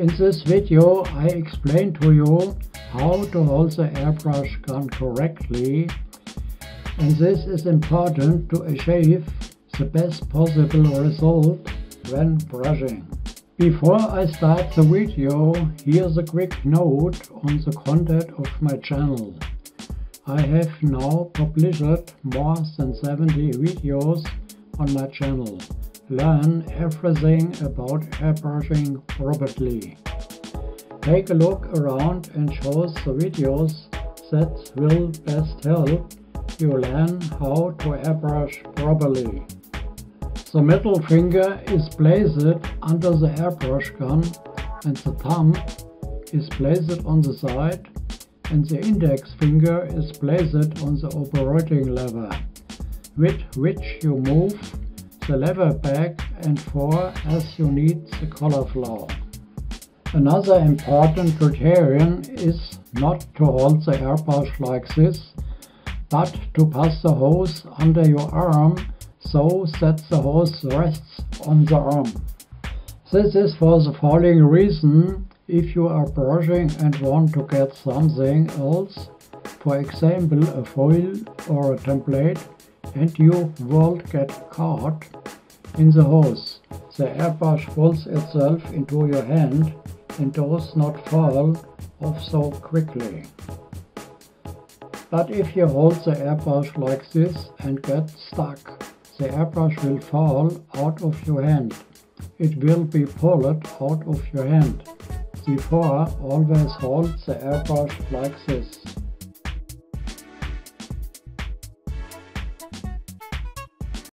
In this video I explain to you how to hold the airbrush gun correctly, and this is important to achieve the best possible result when brushing. Before I start the video, here's a quick note on the content of my channel. I have now published more than 70 videos on my channel. Learn everything about airbrushing properly. Take a look around and choose the videos that will best help you learn how to airbrush properly. The middle finger is placed under the airbrush gun and the thumb is placed on the side, and the index finger is placed on the operating lever, with which you move the lever back and forth as you need the color flow. Another important criterion is not to hold the airbrush like this, but to pass the hose under your arm so that the hose rests on the arm. This is for the following reason: if you are brushing and want to get something else, for example a foil or a template, and you won't get caught in the hose, the airbrush folds itself into your hand and does not fall off so quickly. But if you hold the airbrush like this and get stuck, the airbrush will fall out of your hand. It will be pulled out of your hand. Therefore, always hold the airbrush like this.